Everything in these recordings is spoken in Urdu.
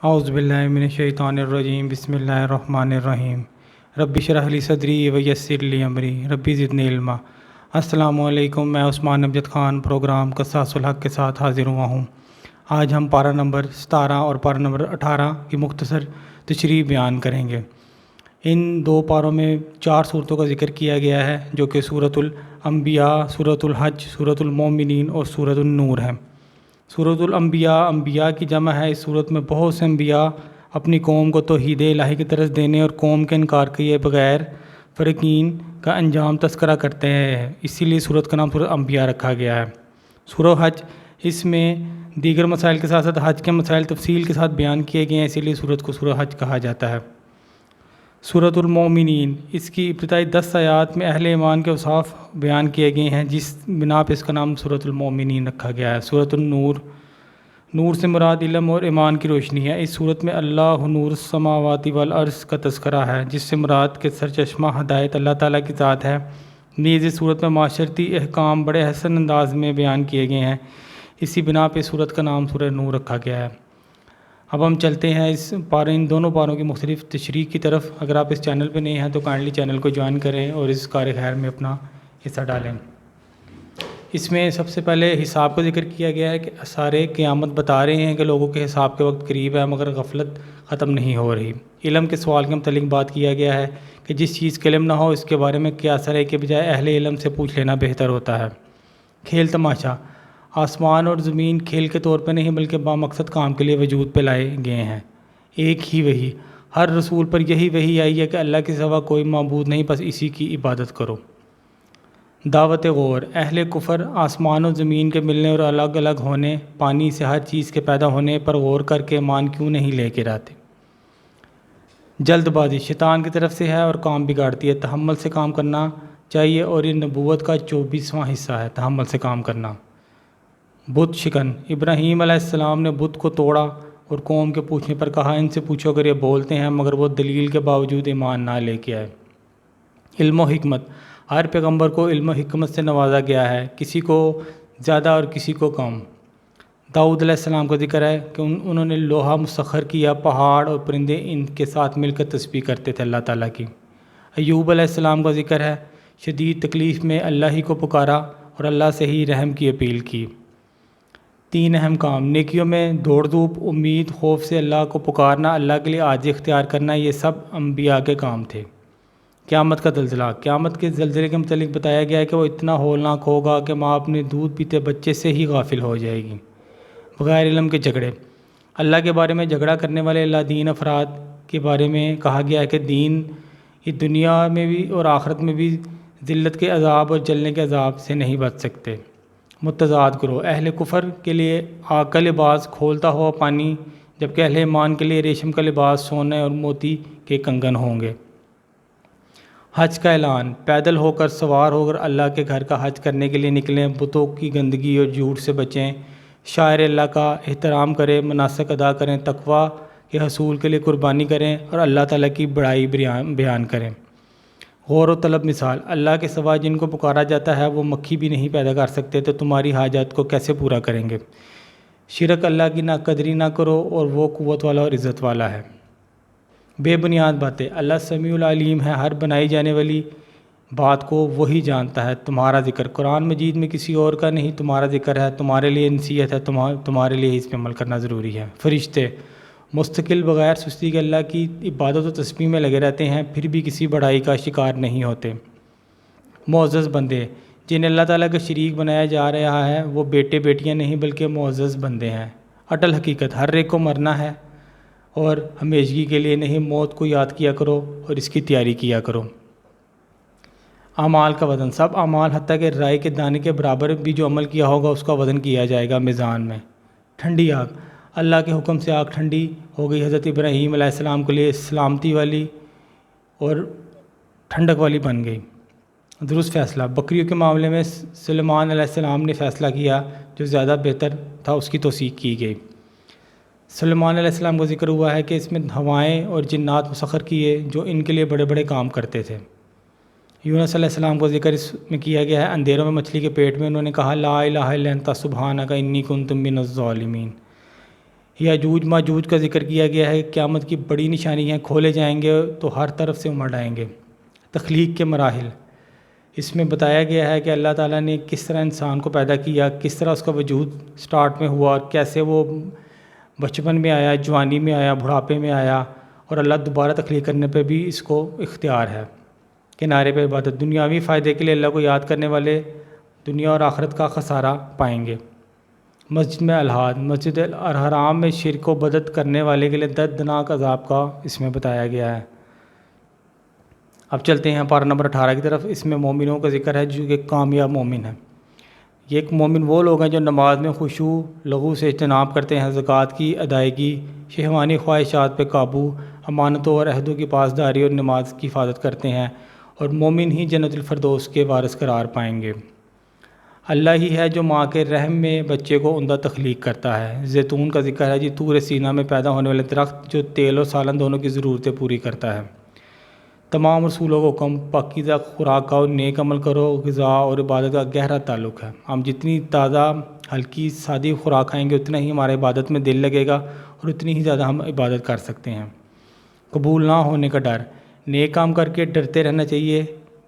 اعوذ باللہ من الشیطان الرجیم بسم اللہ الرحمن الرحیم رب اشرح لی صدری ویسر لی امری ربی زدنی علما۔ السلام علیکم، میں عثمان امجد خان پروگرام قصاص الحق کے ساتھ حاضر ہوا ہوں۔ آج ہم پارہ نمبر 17 اور پارہ نمبر 18 کی مختصر تشریح بیان کریں گے۔ ان دو پاروں میں 4 صورتوں کا ذکر کیا گیا ہے، جو کہ سورۃ الانبیاء، سورۃ الحج، سورۃ المومنین اور سورۃ النور ہے۔ سورۃ الانبیاء انبیاء کی جمع ہے۔ اس صورت میں بہت سے انبیاء اپنی قوم کو توحید الہی کی طرف دینے اور قوم کے انکار کیے بغیر فرقین کا انجام تذکرہ کرتے ہیں، اسی لیے صورت کا نام سورۃ انبیاء رکھا گیا ہے۔ سورہ حج، اس میں دیگر مسائل کے ساتھ ساتھ حج کے مسائل تفصیل کے ساتھ بیان کیے گئے ہیں، اسی لیے صورت کو سورہ حج کہا جاتا ہے۔ سورۃ المومنین، اس کی ابتدائی 10 آیات میں اہل ایمان کے اوصاف بیان کیے گئے ہیں، جس بنا پہ اس کا نام سورۃ المومنین رکھا گیا ہے۔ سورۃ النور، نور سے مراد علم اور ایمان کی روشنی ہے۔ اس صورت میں اللہ نور السماوات والارض کا تذکرہ ہے، جس سے مراد کے سرچشمہ ہدایت اللہ تعالیٰ کی ذات ہے۔ نیز اس صورت میں معاشرتی احکام بڑے حسن انداز میں بیان کیے گئے ہیں، اسی بنا پہ صورت کا نام سورہ نور رکھا گیا ہے۔ اب ہم چلتے ہیں ان دونوں پاروں کی مختلف تشریح کی طرف۔ اگر آپ اس چینل پہ نئے ہیں تو کائنڈلی چینل کو جوائن کریں اور اس کار خیر میں اپنا حصہ ڈالیں۔ اس میں سب سے پہلے حساب کا ذکر کیا گیا ہے کہ سارے قیامت بتا رہے ہیں کہ لوگوں کے حساب کے وقت قریب ہے، مگر غفلت ختم نہیں ہو رہی۔ علم کے سوال کے متعلق بات کیا گیا ہے کہ جس چیز کا علم نہ ہو اس کے بارے میں قیاس رائے کے بجائے اہل علم سے پوچھ لینا بہتر ہوتا ہے۔ کھیل تماشا، آسمان اور زمین کھیل کے طور پہ نہیں بلکہ بامقصد کام کے لیے وجود پہ لائے گئے ہیں۔ ایک ہی وحی، ہر رسول پر یہی وحی آئی ہے کہ اللہ کے سوا کوئی معبود نہیں، بس اسی کی عبادت کرو۔ دعوت غور، اہل کفر آسمان و زمین کے ملنے اور الگ الگ ہونے، پانی سے ہر چیز کے پیدا ہونے پر غور کر کے ایمان کیوں نہیں لے کے رہتے۔ جلد بازی شیطان کی طرف سے ہے اور کام بگاڑتی ہے، تحمل سے کام کرنا چاہیے، اور یہ نبوت کا 24واں حصہ ہے، تحمل سے کام کرنا۔ بت شکن، ابراہیم علیہ السلام نے بت کو توڑا اور قوم کے پوچھنے پر کہا ان سے پوچھو اگر یہ بولتے ہیں، مگر وہ دلیل کے باوجود ایمان نہ لے کے آئے۔ علم و حکمت، ہر پیغمبر کو علم و حکمت سے نوازا گیا ہے، کسی کو زیادہ اور کسی کو کم۔ داؤد علیہ السلام کا ذکر ہے کہ انہوں نے لوہا مسخر کیا، پہاڑ اور پرندے ان کے ساتھ مل کر تسبیح کرتے تھے اللہ تعالیٰ کی۔ ایوب علیہ السلام کا ذکر ہے، شدید تکلیف میں اللہ ہی کو پکارا اور اللہ سے ہی رحم کی اپیل کی۔ 3 اہم کام، نیکیوں میں دوڑ دھوپ، امید، خوف سے اللہ کو پکارنا، اللہ کے لیے عاجزی اختیار کرنا، یہ سب انبیاء کے کام تھے۔ قیامت کا زلزلہ، قیامت کے زلزلے کے متعلق بتایا گیا ہے کہ وہ اتنا ہولناک ہوگا کہ ماں اپنے دودھ پیتے بچے سے ہی غافل ہو جائے گی۔ بغیر علم کے جھگڑے، اللہ کے بارے میں جھگڑا کرنے والے لا دین افراد کے بارے میں کہا گیا ہے کہ دین یہ دنیا میں بھی اور آخرت میں بھی ذلت کے عذاب اور جلنے کے عذاب سے نہیں بچ سکتے۔ متضاد گروہ، اہل کفر کے لیے آگ کا لباس کھولتا ہوا پانی، جبکہ اہل ایمان کے لیے ریشم کا لباس سونے اور موتی کے کنگن ہوں گے۔ حج کا اعلان، پیدل ہو کر سوار ہو کر اللہ کے گھر کا حج کرنے کے لیے نکلیں، بتوں کی گندگی اور جھوٹ سے بچیں، شاعر اللہ کا احترام کریں، مناسک ادا کریں، تقویٰ کے حصول کے لیے قربانی کریں اور اللہ تعالیٰ کی بڑائی بیان کریں۔ غور و طلب مثال، اللہ کے سوا جن کو پکارا جاتا ہے وہ مکھی بھی نہیں پیدا کر سکتے، تو تمہاری حاجات کو کیسے پورا کریں گے۔ شرک، اللہ کی ناقدری نہ کرو اور وہ قوت والا اور عزت والا ہے۔ بے بنیاد باتیں، اللہ سمیع العلیم ہے، ہر بنائی جانے والی بات کو وہی جانتا ہے۔ تمہارا ذکر، قرآن مجید میں کسی اور کا نہیں تمہارا ذکر ہے، تمہارے لیے نصیحت ہے، تمہارے لیے اس پہ عمل کرنا ضروری ہے۔ فرشتے مستقل بغیر سستی کے اللہ کی عبادت و تسبیح میں لگے رہتے ہیں، پھر بھی کسی بڑائی کا شکار نہیں ہوتے۔ معزز بندے، جنہیں اللہ تعالیٰ کا شریک بنایا جا رہا ہے وہ بیٹے بیٹیاں نہیں بلکہ معزز بندے ہیں۔ اٹل حقیقت، ہر ایک کو مرنا ہے اور ہمیشگی کے لیے نہیں، موت کو یاد کیا کرو اور اس کی تیاری کیا کرو۔ اعمال کا وزن، سب اعمال حتیٰ کہ رائی کے دانے کے برابر بھی جو عمل کیا ہوگا اس کا وزن کیا جائے گا میزان میں۔ ٹھنڈی آگ، اللہ کے حکم سے آگ ٹھنڈی ہو گئی، حضرت ابراہیم علیہ السلام کے لیے سلامتی والی اور ٹھنڈک والی بن گئی۔ درست فیصلہ، بکریوں کے معاملے میں سلیمان علیہ السلام نے فیصلہ کیا جو زیادہ بہتر تھا، اس کی توثیق کی گئی۔ سلیمان علیہ السلام کا ذکر ہوا ہے کہ اس میں ہوائیں اور جنات مسخر کیے جو ان کے لیے بڑے بڑے کام کرتے تھے۔ یونس علیہ السلام کا ذکر اس میں کیا گیا ہے، اندھیروں میں مچھلی کے پیٹ میں انہوں نے کہا لا الہ الا انت سبحانک انی کنت من الظالمین۔ یاجوج ماجوج کا ذکر کیا گیا ہے، قیامت کی بڑی نشانی ہیں، کھولے جائیں گے تو ہر طرف سے امڑ آئیں گے۔ تخلیق کے مراحل، اس میں بتایا گیا ہے کہ اللہ تعالیٰ نے کس طرح انسان کو پیدا کیا، کس طرح اس کا وجود سٹارٹ میں ہوا، اور کیسے وہ بچپن میں آیا، جوانی میں آیا، بڑھاپے میں آیا، اور اللہ دوبارہ تخلیق کرنے پہ بھی اس کو اختیار ہے۔ کنارے پہ عبادت، دنیاوی فائدے کے لیے اللہ کو یاد کرنے والے دنیا اور آخرت کا خسارہ پائیں گے۔ مسجد میں الحاد، مسجد الحرام میں شرک و بدعت کرنے والے کے لیے دردناک عذاب کا اس میں بتایا گیا ہے۔ اب چلتے ہیں پارہ نمبر 18 کی طرف۔ اس میں مومنوں کا ذکر ہے جو کہ کامیاب مومن ہیں۔ یہ ایک مومن وہ لوگ ہیں جو نماز میں خشوع لغو سے اجتناب کرتے ہیں، زکوٰۃ کی ادائیگی، شہوانی خواہشات پہ قابو، امانتوں اور عہدوں کی پاسداری اور نماز کی حفاظت کرتے ہیں، اور مومن ہی جنت الفردوس کے وارث قرار پائیں گے۔ اللہ ہی ہے جو ماں کے رحم میں بچے کو عمدہ تخلیق کرتا ہے۔ زیتون کا ذکر ہے جی، طور سینا میں پیدا ہونے والے درخت جو تیل اور سالن دونوں کی ضرورتیں پوری کرتا ہے۔ تمام رسولوں کو حکم، پاکیزہ خوراک کھاؤ، نیک عمل کرو، غذا اور عبادت کا گہرا تعلق ہے۔ ہم جتنی تازہ ہلکی سادی خوراک کھائیں گے اتنا ہی ہمارے عبادت میں دل لگے گا اور اتنی ہی زیادہ ہم عبادت کر سکتے ہیں۔ قبول نہ ہونے کا ڈر، نیک کام کر کے ڈرتے رہنا چاہیے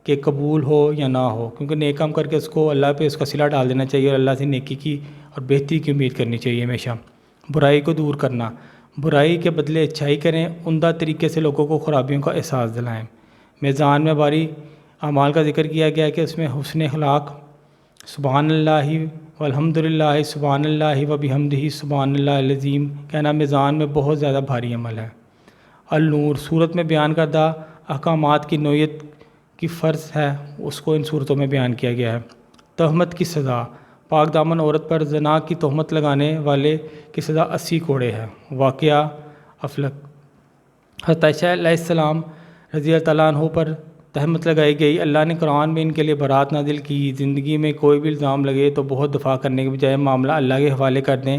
کہ قبول ہو یا نہ ہو، کیونکہ نیک کام کر کے اس کو اللہ پہ اس کا صلہ ڈال دینا چاہیے، اور اللہ سے نیکی کی اور بہتری کی امید کرنی چاہیے ہمیشہ۔ برائی کو دور کرنا، برائی کے بدلے اچھائی کریں، عمدہ طریقے سے لوگوں کو خرابیوں کا احساس دلائیں۔ میزان میں باری اعمال کا ذکر کیا گیا کہ اس میں حسن اخلاق، سبحان اللہ والحمد للہ سبحان اللہ وبحمدہ سبحان اللہ العظیم کہنا میزان میں بہت زیادہ بھاری عمل ہے۔ النور، صورت میں بیان کردہ احکامات کی نوعیت کی فرض ہے، اس کو ان صورتوں میں بیان کیا گیا ہے۔ تہمت کی سزا، پاک دامن عورت پر زنا کی تہمت لگانے والے کی سزا 80 کوڑے ہے۔ واقعہ افلک، حضرت عائشہ علیہ السلام رضی اللہ تعالیٰ عنہ پر تہمت لگائی گئی۔ اللہ نے قرآن میں ان کے لیے برات نازل کی۔ زندگی میں کوئی بھی الزام لگے تو بہت دفاع کرنے کے بجائے معاملہ اللہ کے حوالے کر دیں،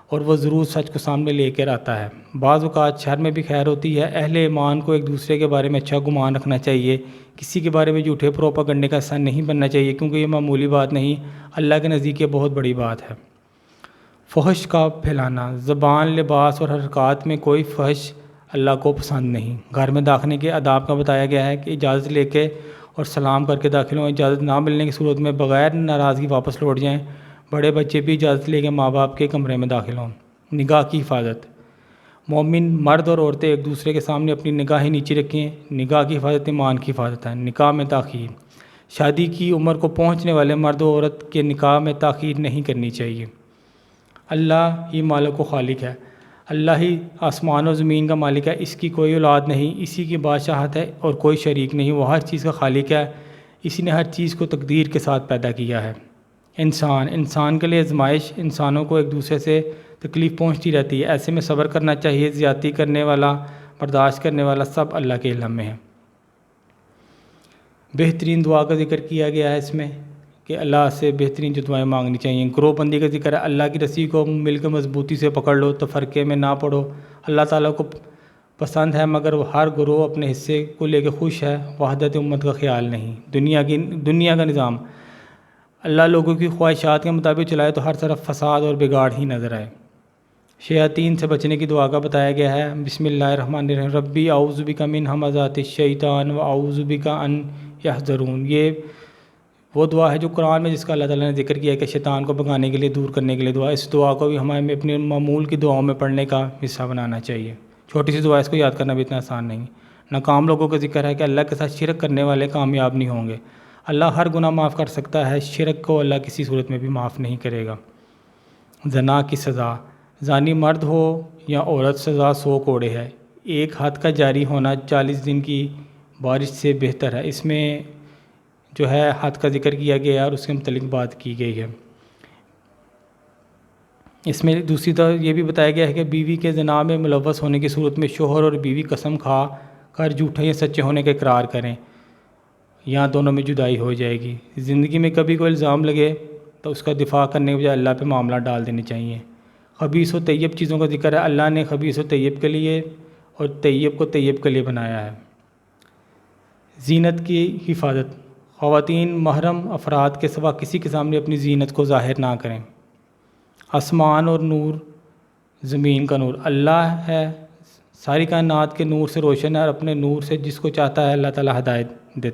اور وہ ضرور سچ کو سامنے لے کر آتا ہے۔ بعض اوقات شر میں بھی خیر ہوتی ہے۔ اہل ایمان کو ایک دوسرے کے بارے میں اچھا گمان رکھنا چاہیے، کسی کے بارے میں جھوٹے پروپیگنڈے کا حصہ نہیں بننا چاہیے، کیونکہ یہ معمولی بات نہیں، اللہ کے نزدیک یہ بہت بڑی بات ہے۔ فحش کا پھیلانا، زبان، لباس اور حرکات میں کوئی فحش اللہ کو پسند نہیں۔ گھر میں داخلے کے آداب کا بتایا گیا ہے کہ اجازت لے کے اور سلام کر کے داخل ہوں، اجازت نہ ملنے کی صورت میں بغیر ناراضگی واپس لوٹ جائیں۔ بڑے بچے بھی اجازت لے کے ماں باپ کے کمرے میں داخل ہوں۔ نگاہ کی حفاظت، مومن مرد اور عورتیں ایک دوسرے کے سامنے اپنی نگاہیں نیچے رکھیں۔ نگاہ کی حفاظت ایمان کی حفاظت ہے۔ نکاح میں تاخیر، شادی کی عمر کو پہنچنے والے مرد و عورت کے نکاح میں تاخیر نہیں کرنی چاہیے۔ اللہ ہی مالک و خالق ہے، اللہ ہی آسمان و زمین کا مالک ہے، اس کی کوئی اولاد نہیں، اسی کی بادشاہت ہے اور کوئی شریک نہیں، وہ ہر چیز کا خالق ہے، اسی نے ہر چیز کو تقدیر کے ساتھ پیدا کیا ہے۔ انسان کے لیے آزمائش، انسانوں کو ایک دوسرے سے تکلیف پہنچتی رہتی ہے، ایسے میں صبر کرنا چاہیے۔ زیادتی کرنے والا، برداشت کرنے والا سب اللہ کے علم میں ہے۔ بہترین دعا کا ذکر کیا گیا ہے اس میں کہ اللہ سے بہترین جو دعائیں مانگنی چاہیے۔ گروہ بندی کا ذکر ہے، اللہ کی رسی کو مل کے مضبوطی سے پکڑ لو، تفرقے میں نہ پڑو۔ اللہ تعالیٰ کو پسند ہے مگر وہ ہر گروہ اپنے حصے کو لے کے خوش ہے، وحدت امت کا خیال نہیں۔ دنیا کا نظام، اللہ لوگوں کی خواہشات کے مطابق چلائے تو ہر طرف فساد اور بگاڑ ہی نظر آئے۔ شیاطین سے بچنے کی دعا کا بتایا گیا ہے، بسم اللہ الرحمن الرحیم، ربی اعوذ بک من ہمزات الشیطان و اعوذ بک ان یحضرون۔ یہ وہ دعا ہے جو قرآن میں جس کا اللہ تعالیٰ نے ذکر کیا ہے کہ شیطان کو بھگانے کے لیے، دور کرنے کے لیے دعا۔ اس دعا کو بھی ہمیں اپنے معمول کی دعاؤں میں پڑھنے کا حصہ بنانا چاہیے۔ چھوٹی سی دعا، اس کو یاد کرنا بھی اتنا آسان نہیں۔ ناکام لوگوں کا ذکر ہے کہ اللہ کے ساتھ شرک کرنے والے کامیاب نہیں ہوں گے۔ اللہ ہر گناہ معاف کر سکتا ہے، شرک کو اللہ کسی صورت میں بھی معاف نہیں کرے گا۔ زنا کی سزا، زانی مرد ہو یا عورت، سزا 100 کوڑے ہے۔ ایک حد کا جاری ہونا 40 دن کی بارش سے بہتر ہے۔ اس میں جو ہے حد کا ذکر کیا گیا ہے اور اس کے متعلق بات کی گئی ہے۔ اس میں دوسری طرف یہ بھی بتایا گیا ہے کہ بیوی کے زنا میں ملوث ہونے کی صورت میں شوہر اور بیوی قسم کھا کر جھوٹے یا سچے ہونے کا اقرار کریں، یا دونوں میں جدائی ہو جائے گی۔ زندگی میں کبھی کوئی الزام لگے تو اس کا دفاع کرنے کے بجائے اللہ پہ معاملہ ڈال دینے چاہیے۔ خبیث و طیب چیزوں کا ذکر ہے، اللہ نے خبیث و طیب کے لیے اور طیب کو طیب کے لیے بنایا ہے۔ زینت کی حفاظت، خواتین محرم افراد کے سوا کسی کے سامنے اپنی زینت کو ظاہر نہ کریں۔ آسمان اور نور، زمین کا نور اللہ ہے، ساری کائنات کے نور سے روشن ہے، اور اپنے نور سے جس کو چاہتا ہے اللہ تعالیٰ ہدایت دیتا ہے۔